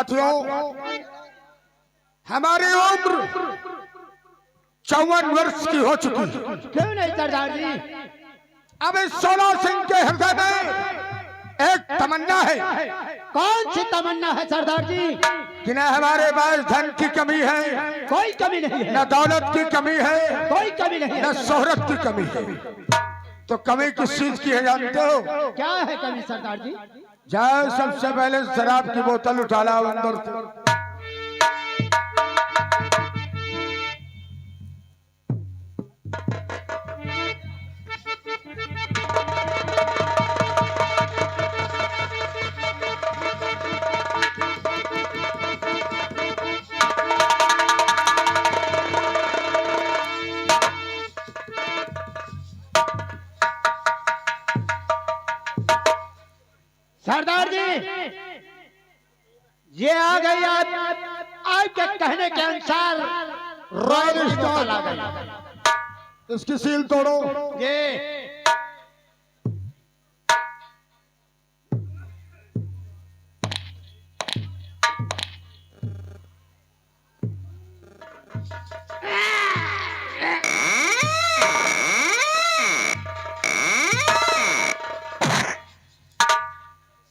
साथियों, हमारी उम्र 54 वर्ष की हो चुकी है। क्यों नहीं सरदार जी? अब इस 16 सिंह के हृदय में एक तमन्ना है। कौन सी तमन्ना है सरदार जी? कि न हमारे पास धन की कमी है, कोई कमी नहीं है। न दौलत की कमी है, कोई कमी नहीं न है। शोहरत की कमी है। तो कमी किस चीज की है जानते हो? क्या है कमी सरदार जी? जाओ सबसे पहले शराब की बोतल उठा लाओ अंदर से। सरदार जी, ये आ गई आपके कहने के अनुसार रॉयल स्टॉल आ गई। इसकी सील तोड़ो। ये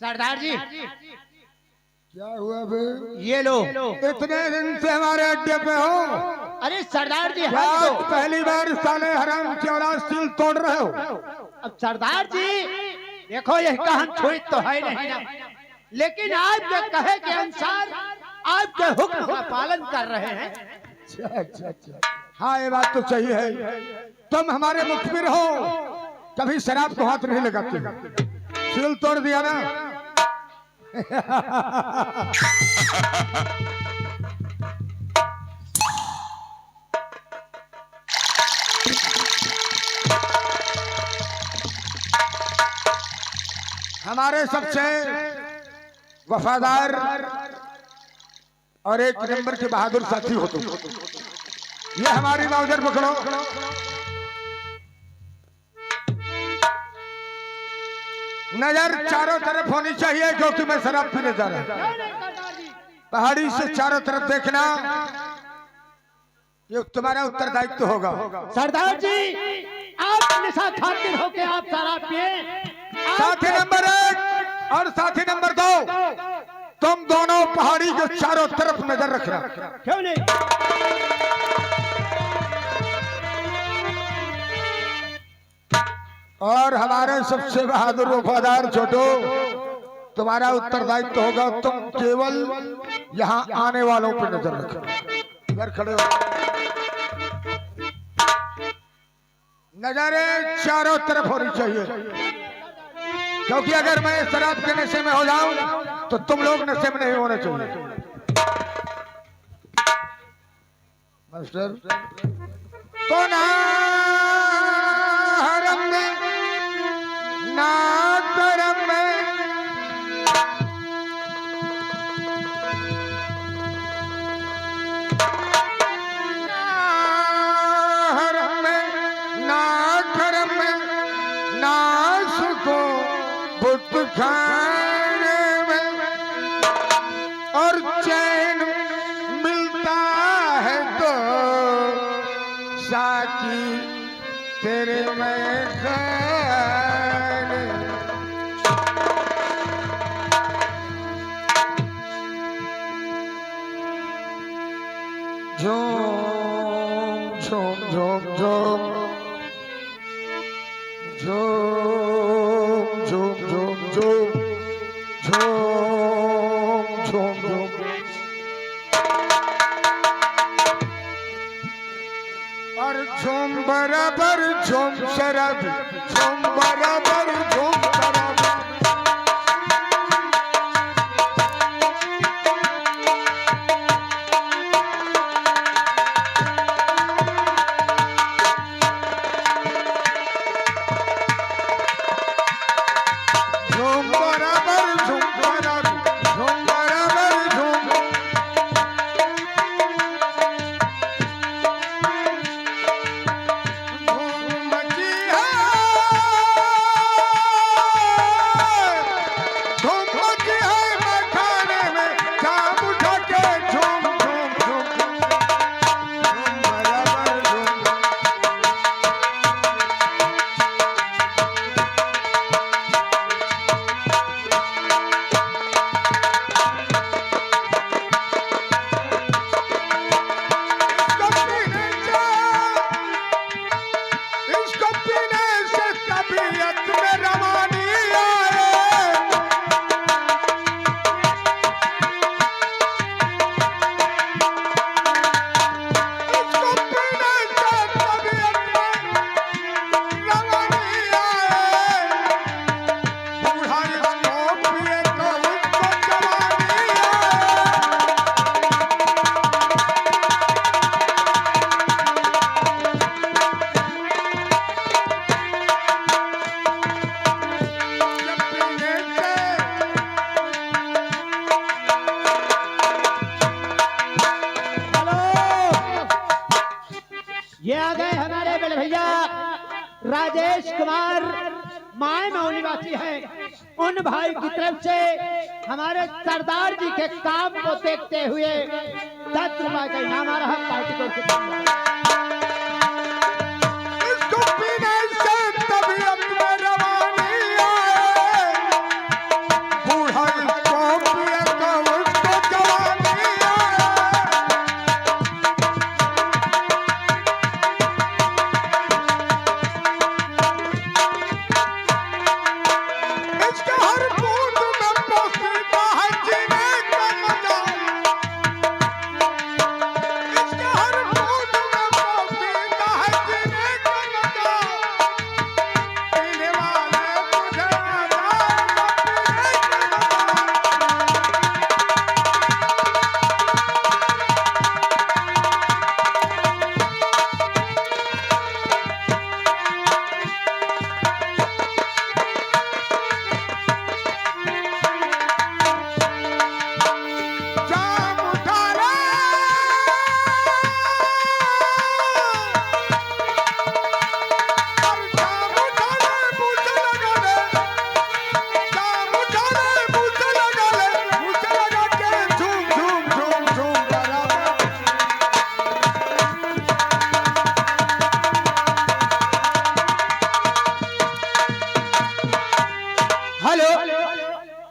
सरदार जी, क्या हुआ बे? ये लो। इतने दिन से हमारे अड्डे पे हो? अरे सरदार जी, क्या हट दो। पहली बार साले हराम की औलाद सील तोड़ रहे हो? अब सरदार जी देखो, यह कहन छुई तो है नहीं ना, लेकिन आपके कहे के अनुसार आपके हुक्म का पालन कर रहे हैं। अच्छा। हाँ, ये बात तो सही है। तुम हमारे मुखबिर हो, कभी शराब को हाथ नहीं लगाते। सील तोड़ दिया ना। हमारे सबसे वफादार और एक नंबर के बहादुर साथी हो तुम। ये हमारी नौजर पकड़ो। नजर चारों तरफ होनी चाहिए, क्योंकि मैं शराब पीने जा रहा हूं। पहाड़ी से चारों तरफ देखना, ये तुम्हारा उत्तरदायित्व होगा। सरदार जी, आप नशा खातिर होके आप शराब पिए। साथी नंबर 1 और साथी नंबर 2, तुम दोनों पहाड़ी के चारों तरफ नजर रखना। क्यों नहीं? और हमारे सबसे बहादुर वफादार छोटो, तुम्हारा उत्तरदायित्व होगा, तुम केवल यहाँ आने वालों पर नजर रखना। इधर खड़े हो। नजरें चारों तरफ होनी चाहिए, क्योंकि अगर मैं शराब के नशे में हो जाऊं तो तुम लोग नशे में नहीं होने चाहिए। मास्टर, तो ना हरम में ना करम में, ना हरम में ना करम में, ना सुको बुत खाने में, और चैन मिलता है तो साकी तेरे में खाने। झूम झूम झूम झूम झूम झूम झूम झूम झूम झूम झूम। और झूम बराबर झूम शराब, झूम बराबर झूम शराब। झूम बराबर झूम बराबर झूम बराबर झूम। झूम मची है ये आ गए हमारे बड़े भैया राजेश कुमार माय में निवासी है। उन भाई की तरफ से हमारे सरदार जी के काम को देखते हुए 10 रुपए का इनाम आ रहा पार्टी को।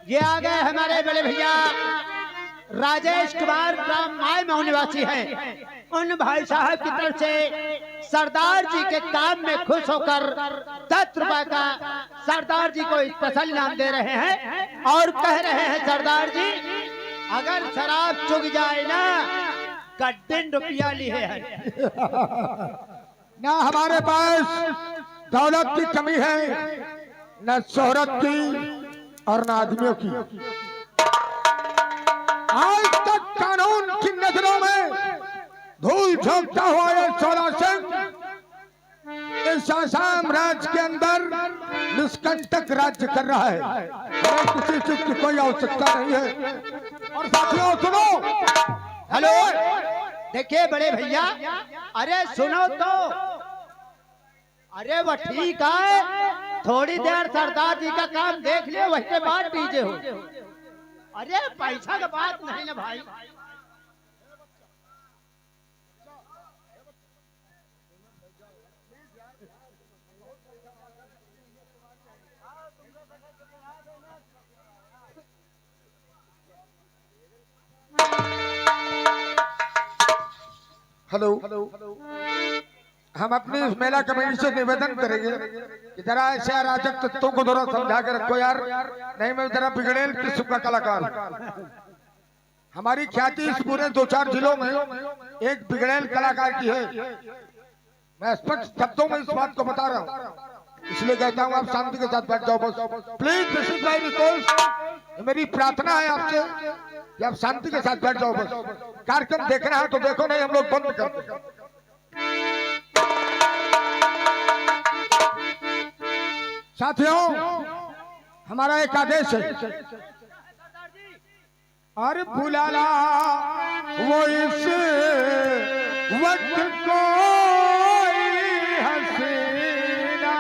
ये आ गए हमारे बड़े भैया राजेश कुमार ग्राम माय में निवासी है। उन भाई साहब की तरफ से सरदार जी के काम में खुश होकर 10 रुपए का सरदार जी को स्पेशल इनाम दे रहे हैं और कह रहे हैं सरदार जी अगर शराब चुक जाए ना कड्डन रुपया लिए है ना हमारे पास दौलत की कमी है न शोहरत की और न आदमियों की। आज तक कानून की नजरों में धूल झोंकता हुआ ये 16 सिंह इस आसाम राज्य के अंदर निष्कंटक राज्य कर रहा है। हमें किसी चीज की कोई आवश्यकता नहीं है। और साथियों सुनो, हेलो देखिए बड़े भैया, अरे सुनो तो, अरे वो ठीक है थोड़ी देर सरदार जी का काम देख लियो वही के बाद डीजे हो। अरे पैसा का बात नहीं ना भाई। हेलो, हम अपनी इस मेला कमेटी से निवेदन करेंगे कि जरा ऐसे अराजक तत्वों को थोड़ा समझा के रखो यार। नहीं मैं जरा बिगड़ेल किस्म का कलाकार। हमारी ख्याति इस पूरे 2-4 जिलों में एक बिगड़ेल कलाकार की है। मैं स्पष्ट शब्दों में इस बात को बता रहा हूँ, इसलिए कहता हूँ आप शांति के साथ बैठ जाओ बस। Please this is my request, मेरी प्रार्थना है आपसे कि आप शांति के साथ बैठ जाओ बस। कार्यक्रम देखना है तो देखो, नहीं हम लोग बंद करते हैं। साथियों हमारा एक आदेश है, अरे भुलाला वो इस वक्त को हसीना।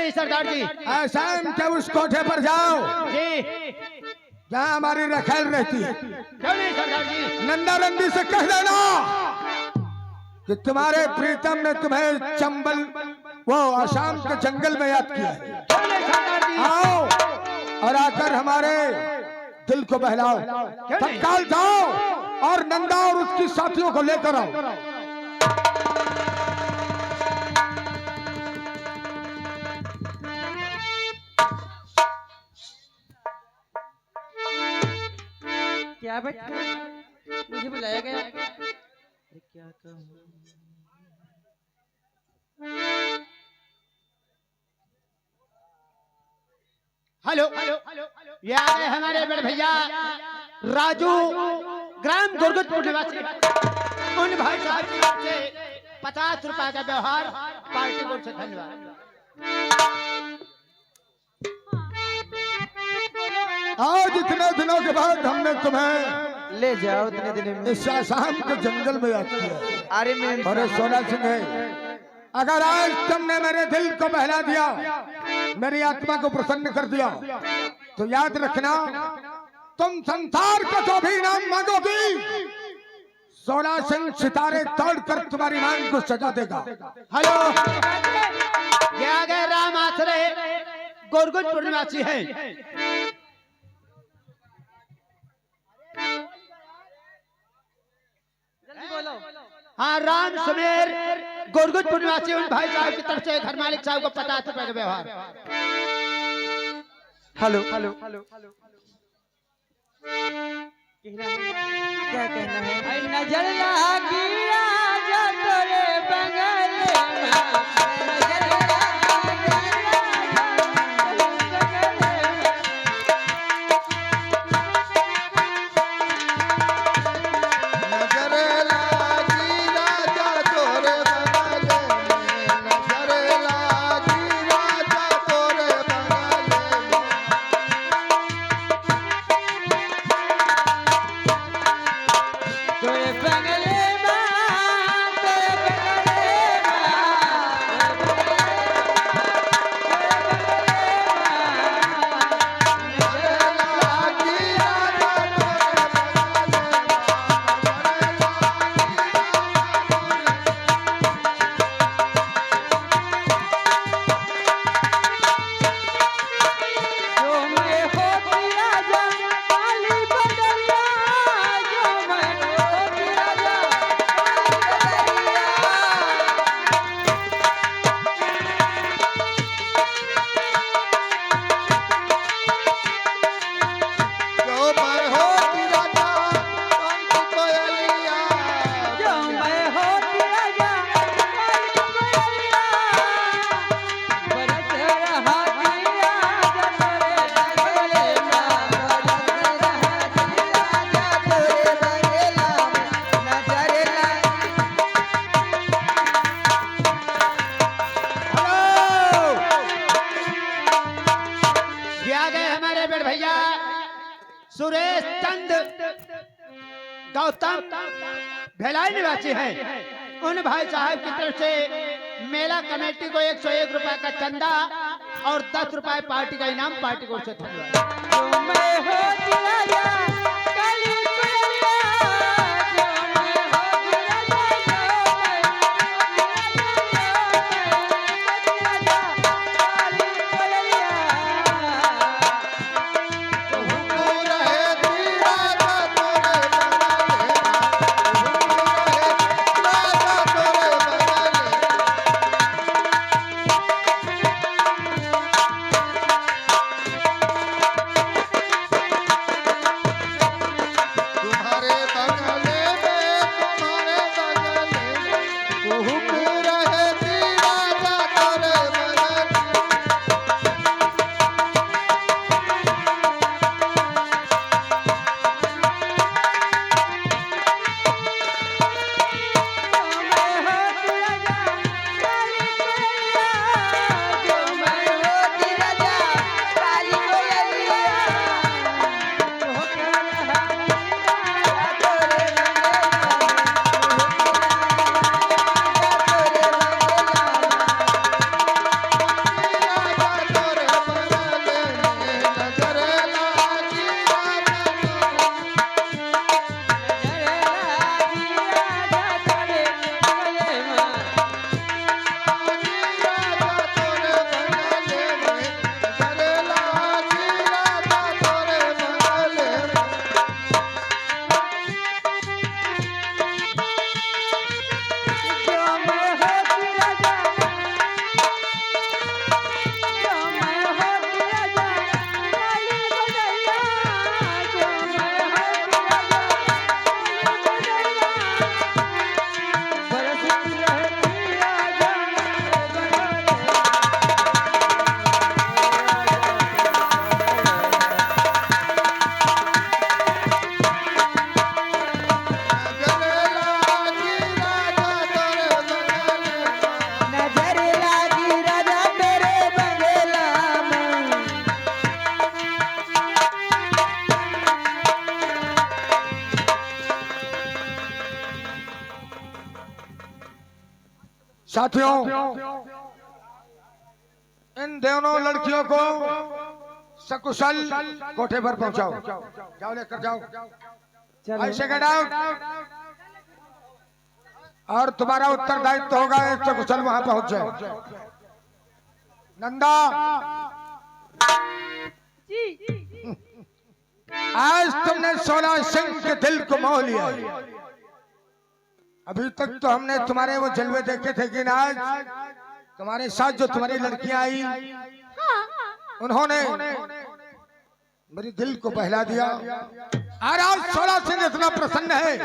सरदार जी आसाम के उस कोठे पर जाओ जी जहाँ हमारी रखेल रहती है। क्यों नहीं सरदार जी? नंदा नंदी से कह देना कि तुम्हारे प्रीतम ने तुम्हें चंबल वो आसाम के जंगल में याद किया है। क्यों नहीं सरदार जी? आओ और आकर हमारे दिल को बहलाओ। क्यों नहीं? तत्काल जाओ और नंदा और उसकी साथियों को लेकर आओ। क्या बेटा, मुझे बुलाया गया? अरे क्या कहूँ? हेलो, ये आ गए हमारे बड़े भैया राजू, ग्राम दुर्गतपुर निवासी। उन भाई साहब की तरफ से 50 रुपए का व्यवहार पार्टी को से धन्यवाद। आज इतने दिनों के बाद हमने तुम्हें ले जाओ इतने दिन में। इस आसाम के जंगल में याद किया। अरे मैं अरे सोना सिंह, अगर आज तुमने मेरे दिल को बहला दिया, मेरी आत्मा को प्रसन्न कर दिया, तो याद रखना तुम संसार का जो भी इनाम मांगोगी, सोना सिंह सितारे तोड़कर तुम्हारी मांग को सजा देगा। हेलो, ये आ गए राम आश्रय, गोरगुजपुर निवासी है। जल्दी बोलो। हाँ, राम सुमेर, गोरगुजपुर निवासी। उन भाई साहब की तरफ से घर मालिक साहब को 50 रुपए का व्यवहार। हेलो हेलो हेलो, क्या कहना है? नजर लागी राजा तोरे बगल में, नजर लागी राजा तोरे बगल में, नजर लागी राजा तोरे बगल में, तोरे बगले सुरेश चंद गौतम भिलाई निवासी हैं। उन भाई साहब की तरफ से मेला कमेटी को 101 रुपए का चंदा और 10 रुपए पार्टी का इनाम पार्टी को से साथियों, इन दोनों लड़कियों को सकुशल कोठे पर पहुंचाओ। जाओ, लेकर जाओ। ऐसे गेट आउट। और तुम्हारा उत्तरदायित्व होगा एक सकुशल वहां पहुंच जाए। नंदा, आज तुमने 16 सिंह के दिल को मोह लिया। अभी तक तो हमने तुम्हारे वो जलवे देखे थे, कि आज तुम्हारे साथ जो तुम्हारी लड़कियां आई, उन्होंने मेरे दिल को बहला दिया। और आज 16 सिंह इतना प्रसन्न है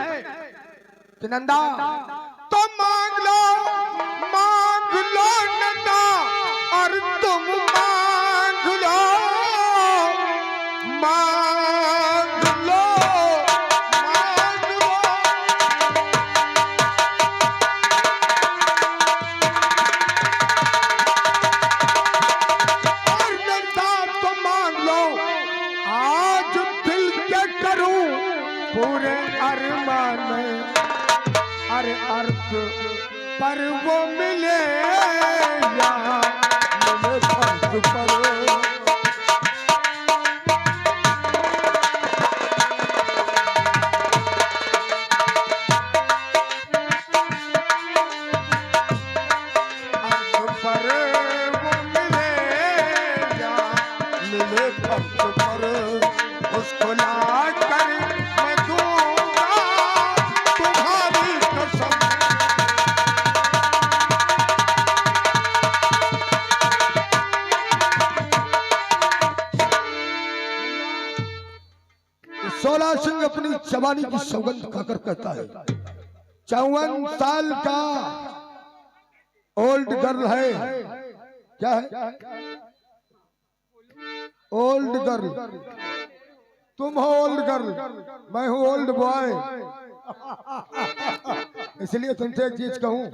कि नंदा, तो मांग लो नंदा, और तुम मांग लो, मांग लो, मांग लो। और नंदा, तो मांग लो, आज दिल के करूं पूरे अरमान, अरे अर्थ पर वो मिले या मिले फर्ज पर। अर्थ पर वो मिले या मिले फर्ज पर, उसको ला कर मैं दूंगा तुम्हारी कसम। सोलह सिंह अपनी जवानी की सौगंध खाकर कहता है, 54 साल का ओल्ड गर्ल है। क्या है? Old girl. तुम हो ओल्ड गर्ल, मैं हूँ ओल्ड बॉय। इसलिए तुमसे एक चीज कहूं,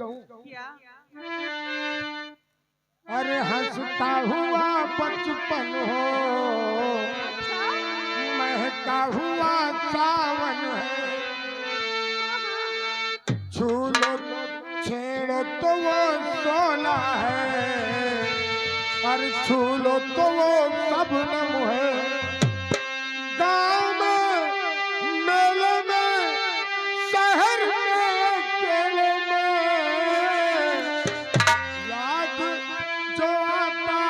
अरे हंसता हुआ बचपन हो, महका हुआ सावन है, छू लो छेड़ो तो वो सोना है, और छू लो तो वो शबनम है। गाँव में, मेले में, शहर में, केले में, याद जो आता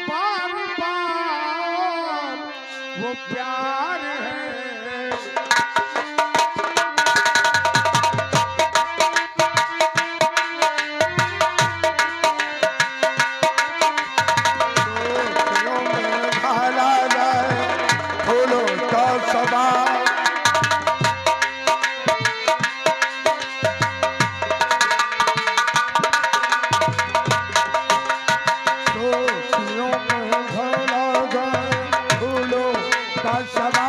बार बार वो प्यार है। दोस्तियों में ढाला जाए फूलों का सबा, दोस्तियों में ढाला जाए फूलों का सबा,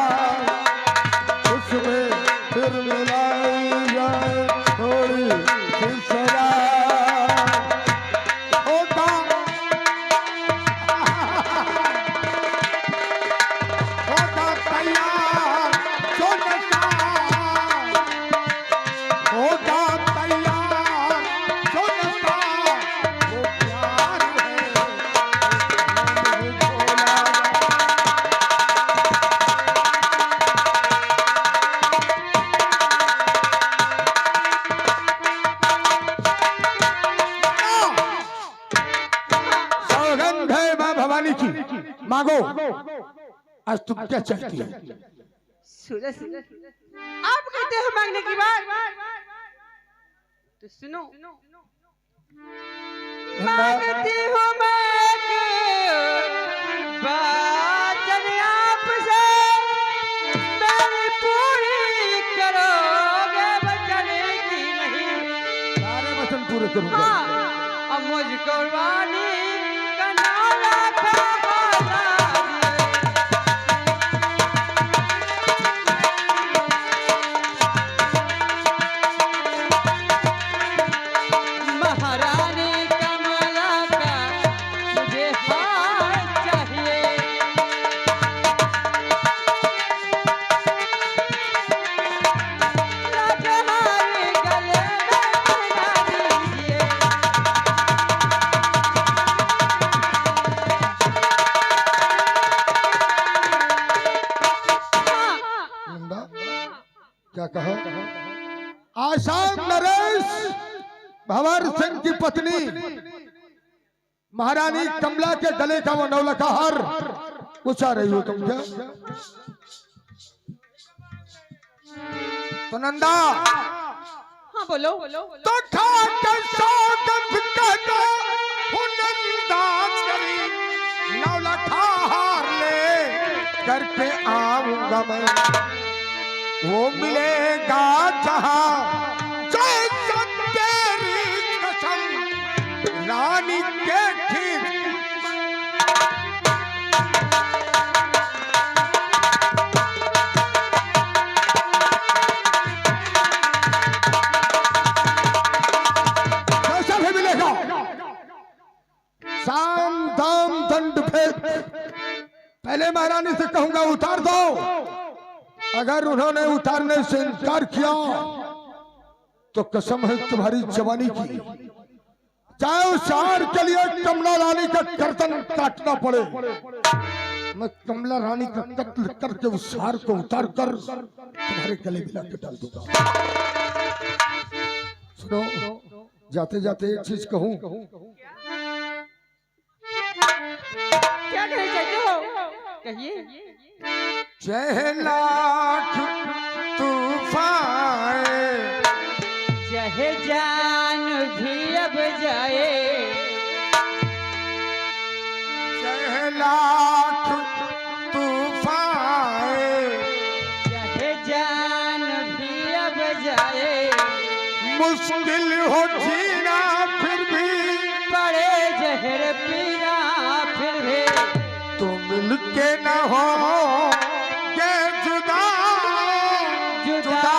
उसमें फिर मिलाई जाए थोड़ी सी शराब। होता होता तैयार जो नशा, होता तैयार जो नशा, वो प्यार है। बोला सौगंध है मां भवानी की, मांगो। आज तुम क्या चाहती है? सूरज सिंह, आप कहते हो मांगने की बात, तो सुनो। मांगती हूँ मैं एक वचन आपसे, मेरी पूरी करोगे वचन की नहीं? सारे वचन पूरे करूंगा। हाँ, अब मुझको वाणी का नाला था वाला महारानी कमला का मुझे हार चाहिए। राजहारी गले में पहना दीजिए। भंवर सिंह की पत्नी महारानी कमला के गले का वो नौलखा हार पूछा रही हो तुम क्या? तो नंदा हाँ बोलो। तो खा के सौगंध कहता हूँ नंदा तेरी नौलखा हार ले करके आऊंगा मैं, वो मिलेगा जहां जैसा तेरी कसम रानी के ठीक। कैसा भी मिलेगा, साम दाम दंड भेद। पहले महारानी से कहूंगा उतार दो, अगर उन्होंने उतारने से इनकार किया तो कसम है तुम्हारी जवानी की, चाहे उस हार के लिए कमला रानी का गर्दन काटना पड़े, मैं कमला रानी का कत्ल करके उस हार को उतार कर तुम्हारे गले मिला के डाल दूंगा। सुनो, जाते जाते एक चीज कहूं, क्या कहना चाहते हो? कहिए। चाहे लाख तूफान चाहे जान भी अब जाए, चाहे लाख तूफान चाहे जान भी अब जाए, मुश्किल हो जीना फिर भी पड़े जहर पीना फिर भी, तो मिलके न हो के जुदा जुदा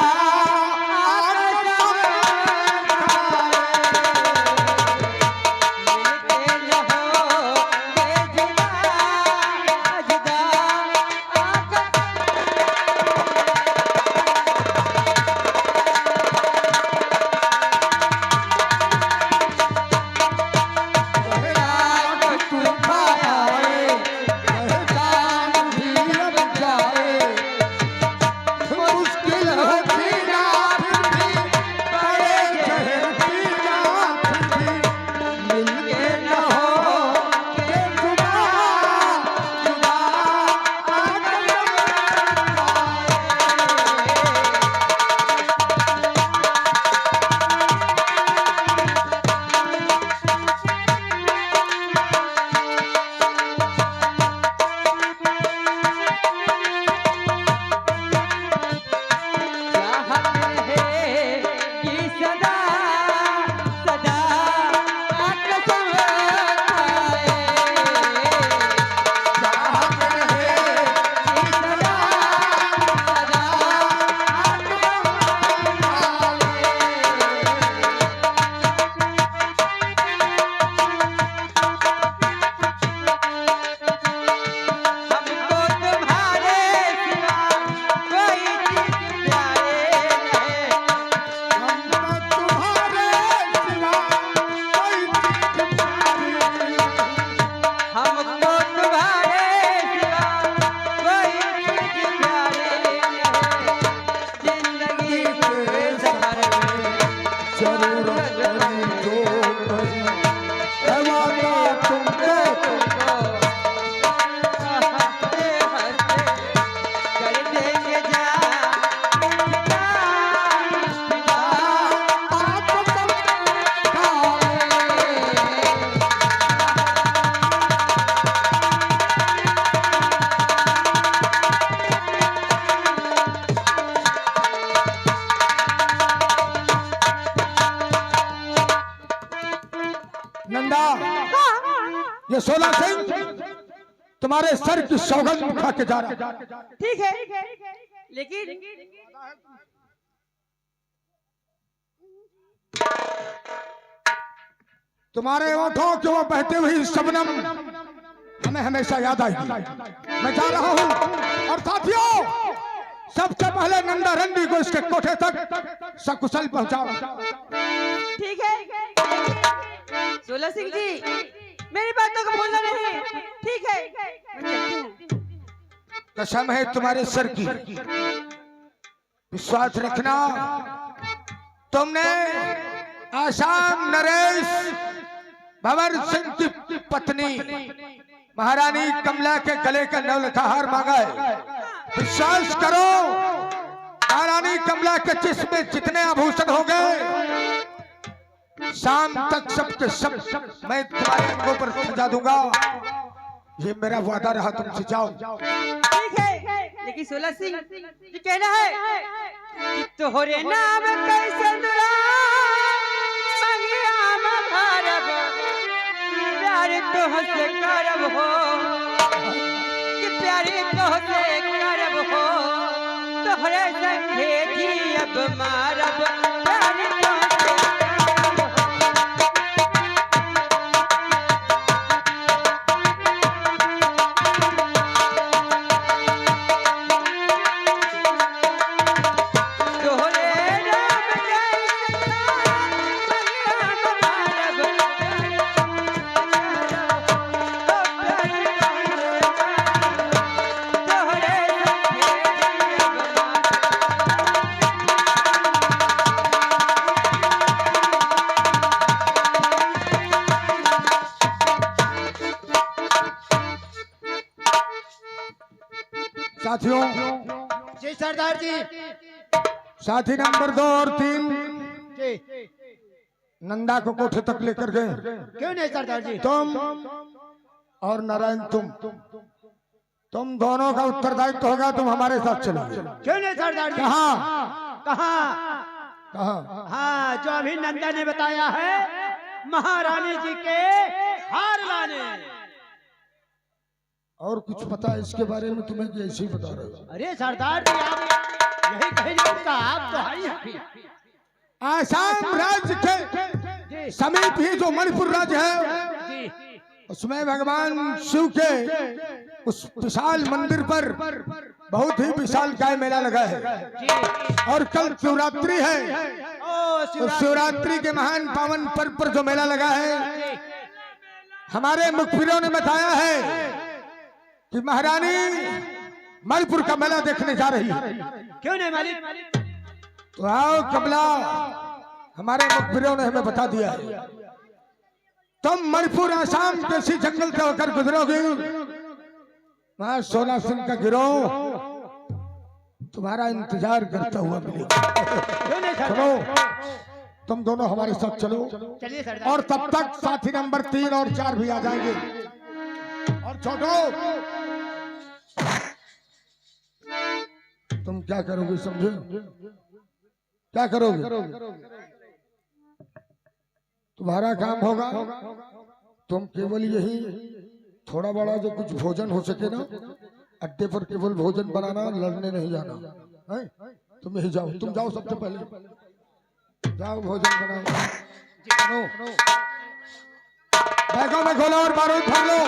ये 16 सिंह तुम्हारे सर की सौगंध खा के जा रहा है। ठीक है, लेकिन तुम्हारे ओठों की वो बहती हुई शबनम हमें हमेशा याद आएगी। मैं जा रहा हूँ और साथियों सबसे पहले नंदा रंडी को इसके कोठे तक सकुशल पहुंचाओ। ठीक है 16 सिंह जी, मेरी बातों को भूलना नहीं। ठीक है, मैं चलती हूँ। कसम है तुम्हारे सर की, विश्वास रखना। तुमने आसाम नरेश भंवर सिंह की पत्नी महारानी कमला के गले का नवलखा हार मांगा है। विश्वास करो महारानी कमला के जिस्म में जितने आभूषण हो गए, शाम तक सब के सब मैं तुम्हारे अंगों पर सजा दूंगा। ये मेरा वादा रहा, तुमसे जाओ। ठीक है, लेकिन 16 सिंह ये कहना है कि तोहरे नाम कैसे दुरा मंगिया मखारब प्यार तोहसे करब हो, कि प्यार तोहसे करब हो, तोहरे संगे जी अब मारब प्यार तोहसे करब हो। साथियों, जी सरदार जी। साथी नंबर 2 और 3 जी नंदा को कोठे तक लेकर गए। क्यों नहीं सरदार जी? तुम और नारायण तुम दोनों का उत्तरदायित्व होगा, तुम हमारे साथ चलो। क्यों नहीं सरदार जी? कहाँ कहाँ? कहाँ? हाँ, जो अभी नंदा ने बताया है महारानी जी के हार लाने। और कुछ पता है इसके बारे में? तुम्हें ऐसे ही बता रहे हो। अरे सरदार जी, आप यही कहेंगे का आप तो है ही। आसाम राज्य के समीप ही जो मणिपुर राज्य है, जी उसमें भगवान शिव के उस विशाल मंदिर पर बहुत ही विशाल काय मेला लगा है। जी। और कल शिवरात्रि है। ओ तो शिवरात्रि के महान पावन पर्व पर जो मेला लगा है, हमारे मुखबिरों ने बताया है कि महारानी मणिपुर का मेला देखने जा रही है। क्यों नहीं मालिक? तो आओ कमला, हमारे मुखबिरों ने हमें बता दिया है। तुम मणिपुर आसाम के इसी जंगल से होकर गुजरोगे, वहां 16 सिंह का गिरोह तुम्हारा इंतजार करता हुआ मिलेगा। क्यों नहीं चलो, सरदार? तुम दोनों हमारे साथ चलो। चलिए सरदार। और तब तक साथी नंबर 3 और 4 भी आ जाएंगे। और छोटो, तुम क्या करोगे समझे? क्या करोगे? तुम्हारा काम होगा, तुम केवल यही थोड़ा बड़ा जो कुछ भोजन हो सके ना, अड्डे पर केवल भोजन बनाना, लड़ने नहीं जाना है। तुम यही जाओ, तुम जाओ सबसे पहले, जाओ भोजन बनाओ। बैगों में गोला और बारूद भर लो।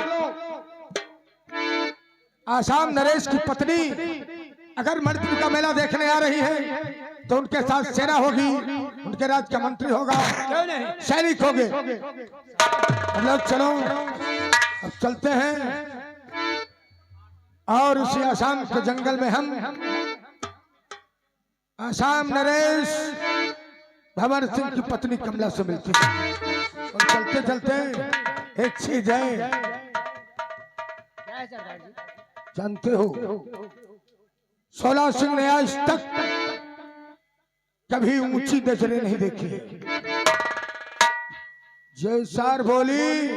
आसाम नरेश की पत्नी अगर मणिपुर का मेला देखने आ रही है तो उनके साथ सेना होगी, उनके राज्य का मंत्री होगा, सैनिक होंगे। हम लोग चलो, अब चलते हैं और उसी आसाम के जंगल में हम आसाम नरेश भंवर सिंह की पत्नी कमला से मिलते हैं। और चलते चलते एक चीज है, जानते हो 16 सिंह ने आज तक कभी ऊंची नजरें नहीं देखी। जयसार बोली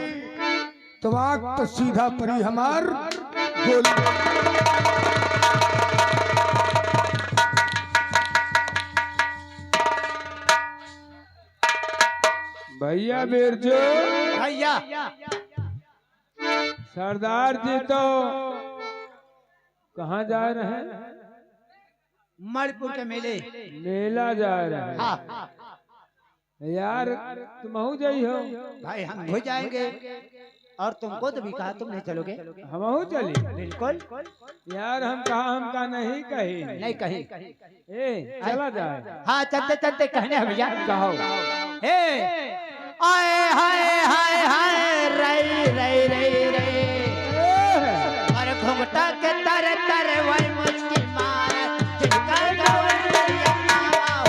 तो आंख तो सीधा परी हमार गोली। भैया बिरजू, भैया सरदार जी तो कहाँ जा रहे हैं? मणिपुर के मेले। मेला जा रहे हैं। हाँ यार तुम जाइ हो? भाई, हम हो जाएंगे। और तुमको तो भी कहा, तुम नहीं चलोगे? हम चली। बिल्कुल। यार हम का नहीं कही। नहीं कहीं। ए चला जाए। हाँ, चलते चलते कहने हैं भैया। कहो। ए आए हाय हाय हाय रई रई रई रई, और घुंघटा के तर तर वही मुश्किल मार जिनका गवैया हो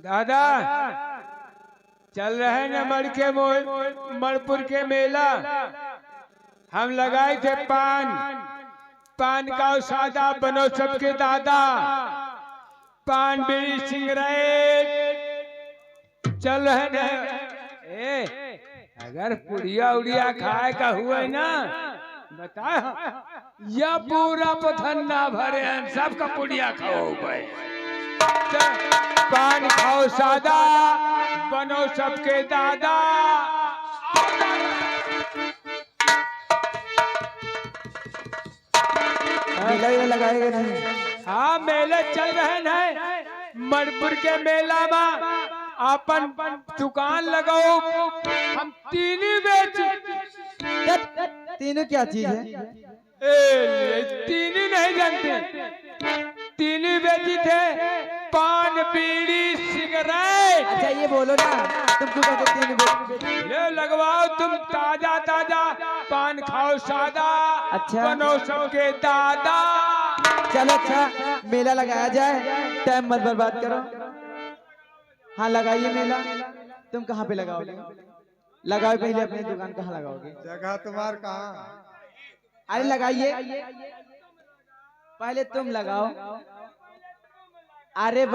दादा चल रहे न मणिपुर के मेला। हम लगाए थे पान का सादा बनो सबके दादा। पान बीड़ी सिगरेट चल रहे न। अगर पुड़िया उड़िया खाए का हुआ ना बता, या पूरा पथन्ना भरे सबका पुड़िया खाओ भाई। पान खाओ सादा बनो सबके दादा। मेला ये लगाएगा नहीं? हाँ मेले चल रहे हैं मणिपुर के मेला में। अपन दुकान लगाओ, हम तीनों बेच। तीनों क्या चीज है? तीनों नहीं जानते। तीनों बेची थे पान बीड़ी सिगरेट। अच्छा ये बोलो ना, तुमको कहते तीनों ले लगवाओ तुम ताजा ताजा पान खाओ सादा। अच्छा। बनो सबके दादा। चलो अच्छा मेला लगाया जाए, टाइम मत बर्बाद करो। हाँ लगाइए मेला। तुम कहाँ पे लगाओगे? लगाओ पहले अपनी दुकान कहाँ लगाओगे? जगह तुम्हार कहाँ? अरे लगाइए पहले, तुम लगाओ। अरे